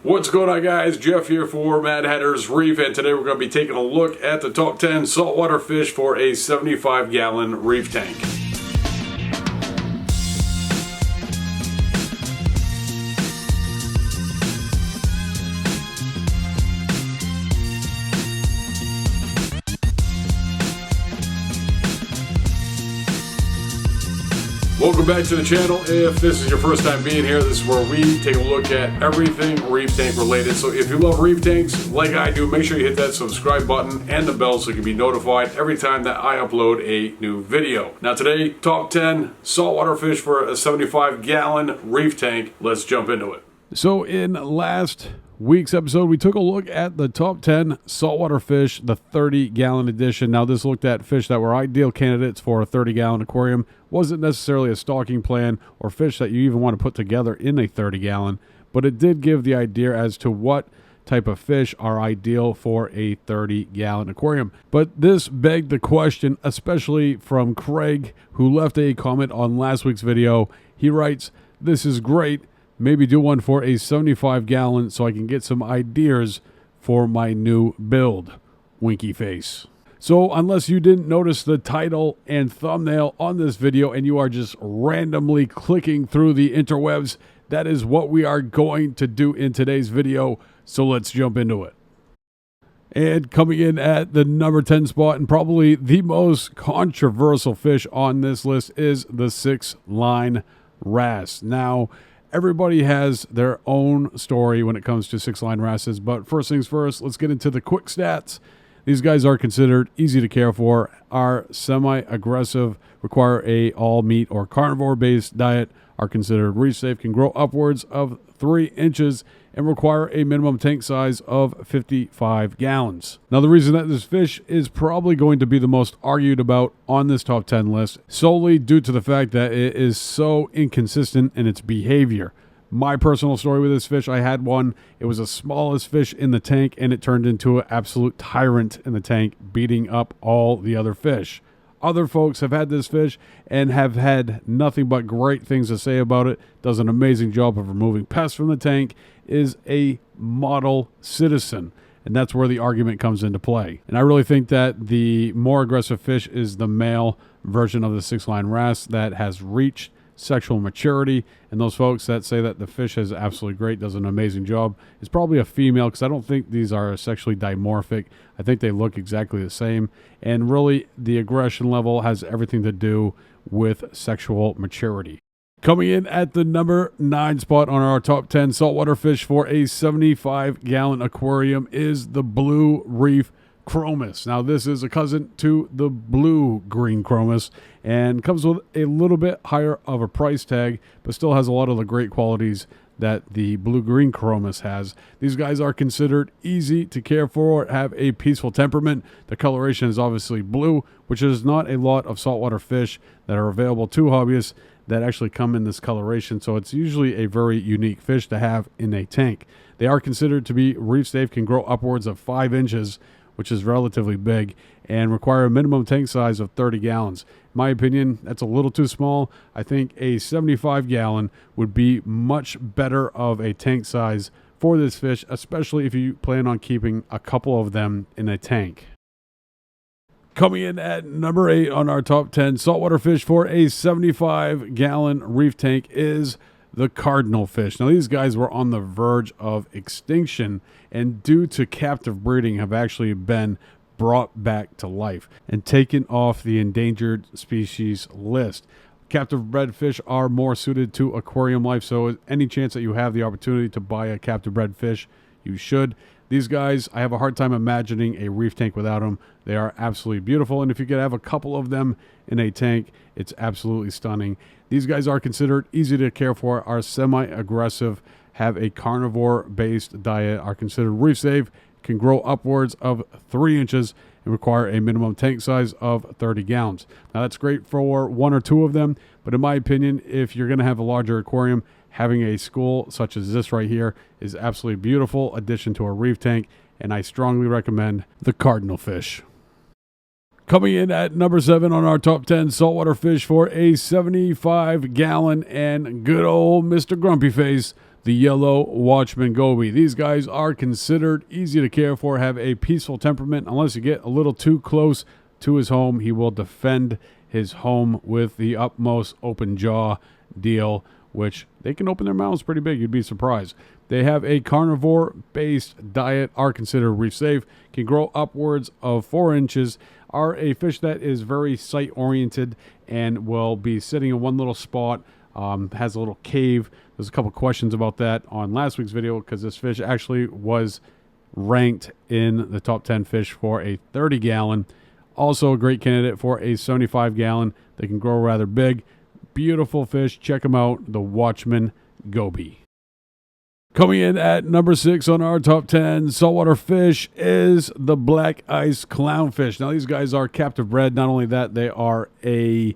What's going on, guys? Jeff here for Mad Hatter's Reef, and today we're going to be taking a look at the top 10 saltwater fish for a 75-gallon reef tank. Welcome back to the channel. If this is your first time being here, this is where we take a look at everything reef tank related. So if you love reef tanks like I do, make sure you hit that subscribe button and the bell so you can be notified every time that I upload a new video. Now today, top 10 saltwater fish for a 75-gallon reef tank. Let's jump into it. So in last week's episode, we took a look at the top 10 saltwater fish, the 30-gallon edition. Now this looked at fish that were ideal candidates for a 30-gallon aquarium. Wasn't necessarily a stocking plan or fish that you even want to put together in a 30-gallon, but it did give the idea as to what type of fish are ideal for a 30-gallon aquarium. But this begged the question, especially from Craig, who left a comment on last week's video. He writes, "This is great. Maybe do one for a 75-gallon so I can get some ideas for my new build. Winky face." So unless you didn't notice the title and thumbnail on this video and you are just randomly clicking through the interwebs, that is what we are going to do in today's video. So let's jump into it. And coming in at the number 10 spot, and probably the most controversial fish on this list, is the Sixline Wrasse. Now, everybody has their own story when it comes to Sixline Wrasses, but first things first, let's get into the quick stats. These guys are considered easy to care for, are semi-aggressive, require a all-meat or carnivore-based diet, are considered reef safe, can grow upwards of 3 inches, and require a minimum tank size of 55 gallons. Now, the reason that this fish is probably going to be the most argued about on this top 10 list, solely due to the fact that it is so inconsistent in its behavior. My personal story with this fish, I had one. It was the smallest fish in the tank, and it turned into an absolute tyrant in the tank, beating up all the other fish. Other folks have had this fish and have had nothing but great things to say about it. Does an amazing job of removing pests from the tank, is a model citizen. And that's where the argument comes into play. And I really think that the more aggressive fish is the male version of the Sixline Wrasse that has reached sexual maturity, and those folks that say that the fish is absolutely great, does an amazing job, is probably a female, because I don't think these are sexually dimorphic. I think they look exactly the same, and really the aggression level has everything to do with sexual maturity. Coming in at the number 9 spot on our top 10 saltwater fish for a 75-gallon aquarium is the blue reef chromis. Now this is a cousin to the blue-green chromis and comes with a little bit higher of a price tag, but still has a lot of the great qualities that the blue-green chromis has. These guys are considered easy to care for, have a peaceful temperament. The coloration is obviously blue, which is not a lot of saltwater fish that are available to hobbyists that actually come in this coloration, so it's usually a very unique fish to have in a tank. They are considered to be reef safe, can grow upwards of 5 inches, which is relatively big, and require a minimum tank size of 30 gallons. In my opinion, that's a little too small. I think a 75-gallon would be much better of a tank size for this fish, especially if you plan on keeping a couple of them in a tank. Coming in at number 8 on our top 10 saltwater fish for a 75-gallon reef tank is the Cardinal fish. Now these guys were on the verge of extinction, and due to captive breeding have actually been brought back to life and taken off the endangered species list. Captive bred fish are more suited to aquarium life, so any chance that you have the opportunity to buy a captive bred fish, you should. These guys, I have a hard time imagining a reef tank without them. They are absolutely beautiful, and if you could have a couple of them in a tank, it's absolutely stunning. These guys are considered easy to care for, are semi-aggressive, have a carnivore-based diet, are considered reef safe, can grow upwards of 3 inches, and require a minimum tank size of 30 gallons. Now that's great for 1 or 2 of them, but in my opinion, if you're going to have a larger aquarium, having a school such as this right here is absolutely beautiful addition to a reef tank, and I strongly recommend the Cardinal fish. Coming in at number 7 on our top 10 saltwater fish for a 75-gallon and good old Mr. Grumpy Face, the yellow Watchman goby. These guys are considered easy to care for, have a peaceful temperament. Unless you get a little too close to his home, he will defend his home with the utmost open jaw deal, which they can open their mouths pretty big. You'd be surprised. They have a carnivore-based diet, are considered reef safe, can grow upwards of 4 inches, are a fish that is very sight-oriented and will be sitting in one little spot, has a little cave. There's a couple questions about that on last week's video because this fish actually was ranked in the top 10 fish for a 30-gallon. Also a great candidate for a 75-gallon. They can grow rather big. Beautiful fish. Check them out, the Watchman goby. Coming in at number 6 on our top 10 saltwater fish is the black ice clownfish. Now, these guys are captive bred. Not only that, they are a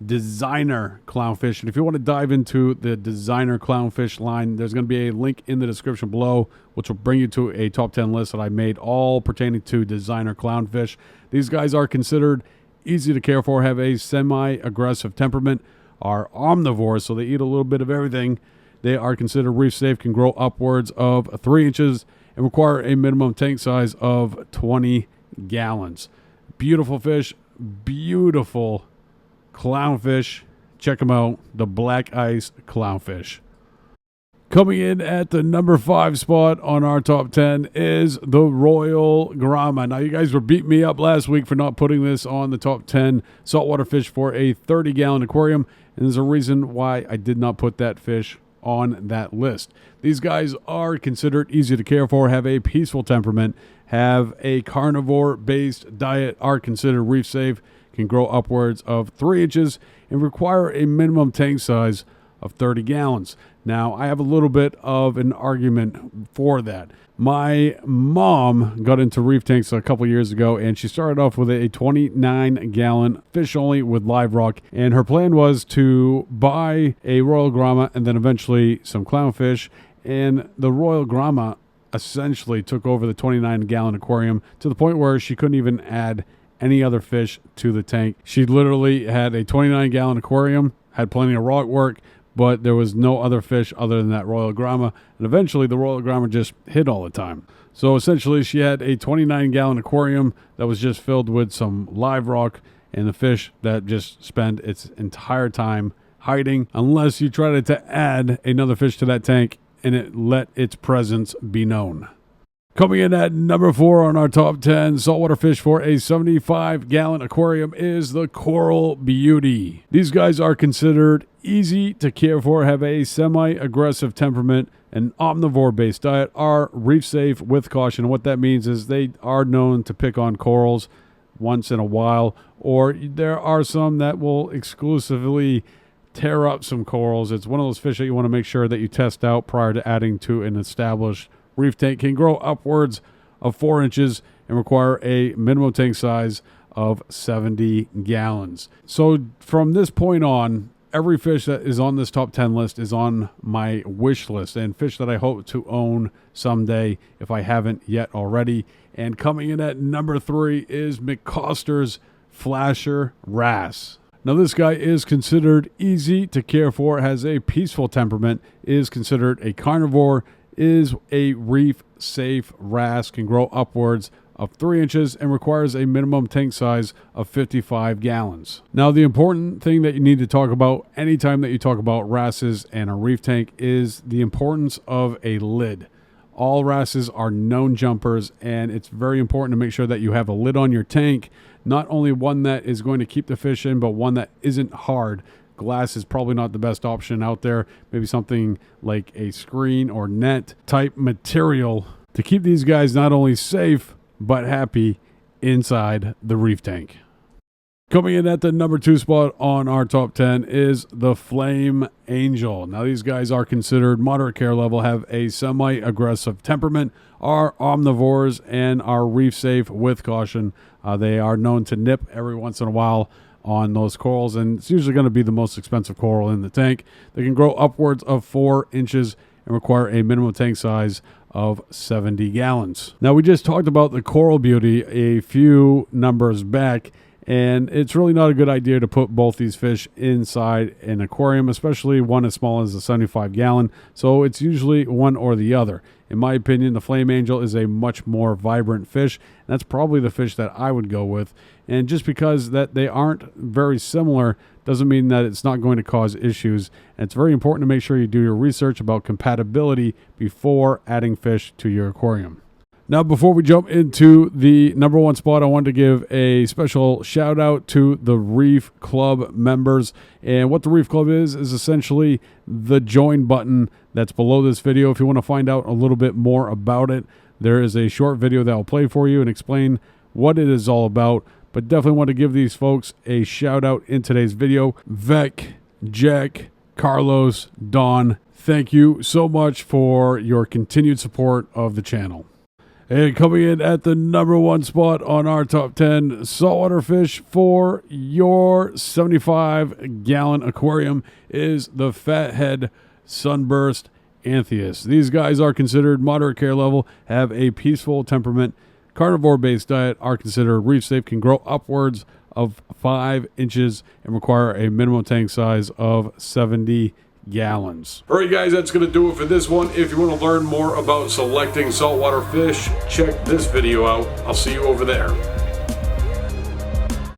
designer clownfish. And if you want to dive into the designer clownfish line, there's going to be a link in the description below, which will bring you to a top 10 list that I made all pertaining to designer clownfish. These guys are considered easy to care for, have a semi-aggressive temperament, are omnivores, so they eat a little bit of everything. They are considered reef safe, can grow upwards of 3 inches, and require a minimum tank size of 20 gallons. Beautiful fish, beautiful clownfish. Check them out, the black ice clownfish. Coming in at the number 5 spot on our top 10 is the Royal Grama. Now, you guys were beating me up last week for not putting this on the top 10 saltwater fish for a 30-gallon aquarium, and there's a reason why I did not put that fish on that list. These guys are considered easy to care for, have a peaceful temperament, have a carnivore-based diet, are considered reef safe, can grow upwards of 3 inches, and require a minimum tank size of 30 gallons. Now, I have a little bit of an argument for that. My mom got into reef tanks a couple years ago, and she started off with a 29-gallon fish only with live rock, and her plan was to buy a Royal Grama and then eventually some clownfish, and the Royal Grama essentially took over the 29-gallon aquarium to the point where she couldn't even add any other fish to the tank. She literally had a 29-gallon aquarium, had plenty of rock work, but there was no other fish other than that Royal Grama, and eventually the Royal Grama just hid all the time. So essentially she had a 29-gallon aquarium that was just filled with some live rock and the fish that just spent its entire time hiding unless you tried to add another fish to that tank and it let its presence be known. Coming in at number 4 on our top 10 saltwater fish for a 75-gallon aquarium is the Coral Beauty. These guys are considered easy to care for, have a semi-aggressive temperament, an omnivore-based diet, are reef safe with caution. What that means is they are known to pick on corals once in a while, or there are some that will exclusively tear up some corals. It's one of those fish that you want to make sure that you test out prior to adding to an established reef tank. Can grow upwards of 4 inches and require a minimum tank size of 70 gallons. So from this point on, every fish that is on this top 10 list is on my wish list and fish that I hope to own someday if I haven't yet already. And coming in at number 3 is McCoster's Flasher Wrasse. Now, this guy is considered easy to care for, has a peaceful temperament, is considered a carnivore, is a reef-safe wrasse, can grow upwards of 3 inches, and requires a minimum tank size of 55 gallons. Now, the important thing that you need to talk about anytime that you talk about wrasses and a reef tank is the importance of a lid. All wrasses are known jumpers, and it's very important to make sure that you have a lid on your tank, not only one that is going to keep the fish in, but one that isn't hard. Glass is probably not the best option out there. Maybe something like a screen or net type material to keep these guys not only safe, but happy inside the reef tank. Coming in at the number 2 spot on our top 10 is the Flame Angel. Now, these guys are considered moderate care level, have a semi-aggressive temperament, are omnivores, and are reef safe with caution. They are known to nip every once in a while on those corals, and it's usually going to be the most expensive coral in the tank. They can grow upwards of 4 inches and require a minimum tank size of 70 gallons. Now, we just talked about the Coral Beauty a few numbers back, And it's really not a good idea to put both these fish inside an aquarium, especially one as small as a 75-gallon. So it's usually one or the other. In my opinion, the flame angel is a much more vibrant fish. And that's probably the fish that I would go with. And just because that they aren't very similar doesn't mean that it's not going to cause issues. And it's very important to make sure you do your research about compatibility before adding fish to your aquarium. Now, before we jump into the number one spot, I wanted to give a special shout out to the Reef Club members. And what the Reef Club is essentially the join button that's below this video. If you want to find out a little bit more about it, there is a short video that will play for you and explain what it is all about. But definitely want to give these folks a shout out in today's video. Vec, Jack, Carlos, Don, thank you so much for your continued support of the channel. And coming in at the number one spot on our top 10 saltwater fish for your 75-gallon aquarium is the Fathead Sunburst Anthias. These guys are considered moderate care level, have a peaceful temperament, carnivore-based diet, are considered reef safe, can grow upwards of 5 inches, and require a minimum tank size of 70 gallons. All right, guys, that's going to do it for this one. If you want to learn more about selecting saltwater fish, check this video out. I'll see you over there.